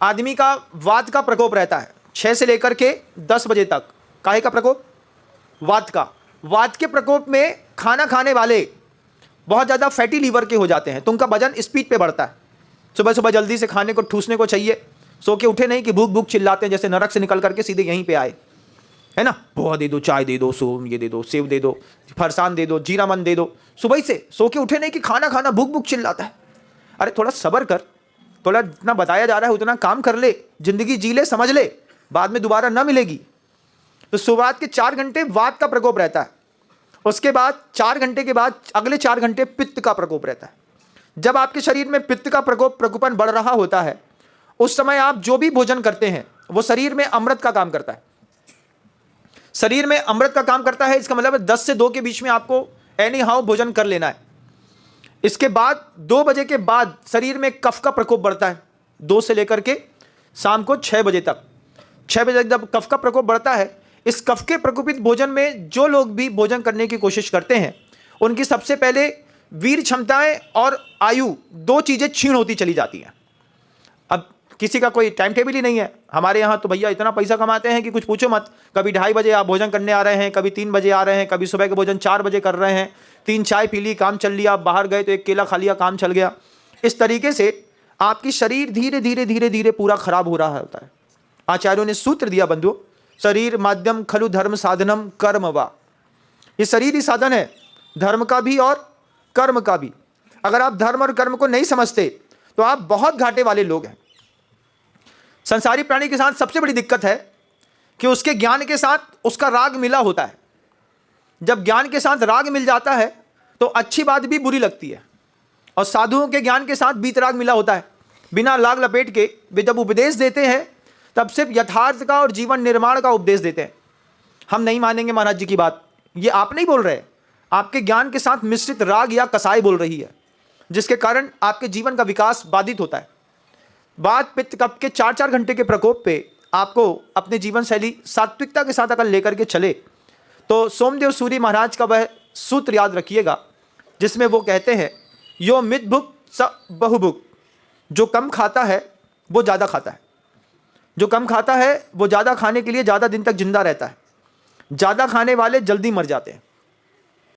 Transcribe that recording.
आदमी का वात का प्रकोप रहता है 6 से लेकर के 10 बजे तक। काहे का प्रकोप? वात का। वात के प्रकोप में खाना खाने वाले बहुत ज़्यादा फैटी लीवर के हो जाते हैं, तो उनका वजन स्पीड पे बढ़ता है। सुबह सुबह जल्दी से खाने को ठूसने को चाहिए, सो के उठे नहीं कि भूख भूख चिल्लाते हैं, जैसे नरक से निकल करके सीधे यहीं पे आए, है ना। पोहा दे दो, चाय दे दो, ये दे दो, सेव दे दो, फरसान दे दो, जीरा मन दे दो। सुबह से सो के उठे नहीं कि खाना खाना, भूख भूख चिल्लाता है। अरे थोड़ा सब्र कर, थोड़ा जितना बताया जा रहा है उतना काम कर ले, जिंदगी जी ले, समझ ले, बाद में दोबारा ना मिलेगी। तो शुरुआत के 4 घंटे वात का प्रकोप रहता है, उसके बाद 4 घंटे के बाद अगले 4 घंटे पित्त का प्रकोप रहता है। जब आपके शरीर में पित्त का प्रकोपन बढ़ रहा होता है, उस समय आप जो भी भोजन करते हैं वो शरीर में अमृत का काम करता है। शरीर में अमृत का काम करता है, इसका मतलब है 10 से 2 के बीच में आपको एनी हाउ भोजन कर लेना है। इसके बाद 2 बजे के बाद शरीर में कफ का प्रकोप बढ़ता है, 2 से लेकर के शाम को 6 बजे तक। 6 बजे तक जब कफ का प्रकोप बढ़ता है, इस कफ के प्रकोपित भोजन में जो लोग भी भोजन करने की कोशिश करते हैं, उनकी सबसे पहले वीर क्षमताएं और आयु 2 चीज़ें क्षीण होती चली जाती हैं। अब किसी का कोई टाइम टेबल ही नहीं है। हमारे यहाँ तो भैया इतना पैसा कमाते हैं कि कुछ पूछो मत। कभी 2:30 बजे आप भोजन करने आ रहे हैं, कभी 3 बजे आ रहे हैं, कभी सुबह के भोजन 4 बजे कर रहे हैं, 3 चाय पी ली, काम चल लिया, बाहर गए तो 1 केला खा लिया, काम चल गया। इस तरीके से आपकी शरीर धीरे धीरे धीरे धीरे पूरा खराब हो रहा होता है। आचार्यों ने सूत्र दिया बंधुओं, शरीर माध्यम खलु धर्म साधनम कर्म वा। ये शरीर ही साधन है, धर्म का भी और कर्म का भी। अगर आप धर्म और कर्म को नहीं समझते तो आप बहुत घाटे वाले लोग हैं। संसारी प्राणी के साथ सबसे बड़ी दिक्कत है कि उसके ज्ञान के साथ उसका राग मिला होता है। जब ज्ञान के साथ राग मिल जाता है तो अच्छी बात भी बुरी लगती है, और साधुओं के ज्ञान के साथ बीतराग मिला होता है। बिना लाग लपेट के वे जब उपदेश देते हैं तब सिर्फ यथार्थ का और जीवन निर्माण का उपदेश देते हैं। हम नहीं मानेंगे महाराज जी की बात, ये आप नहीं बोल रहे, आपके ज्ञान के साथ मिश्रित राग या कसाई बोल रही है, जिसके कारण आपके जीवन का विकास बाधित होता है। वात पित्त कफ के 4-4 घंटे के प्रकोप पे आपको अपने जीवन शैली सात्विकता के साथ अगर लेकर के चले तो सोमदेव सूरी महाराज का वह सूत्र याद रखिएगा, जिसमें वो कहते हैं, यो मित भुक स बहुभुक। जो कम खाता है वो ज़्यादा खाता है, जो कम खाता है वो ज़्यादा खाने के लिए ज़्यादा दिन तक जिंदा रहता है, ज़्यादा खाने वाले जल्दी मर जाते हैं।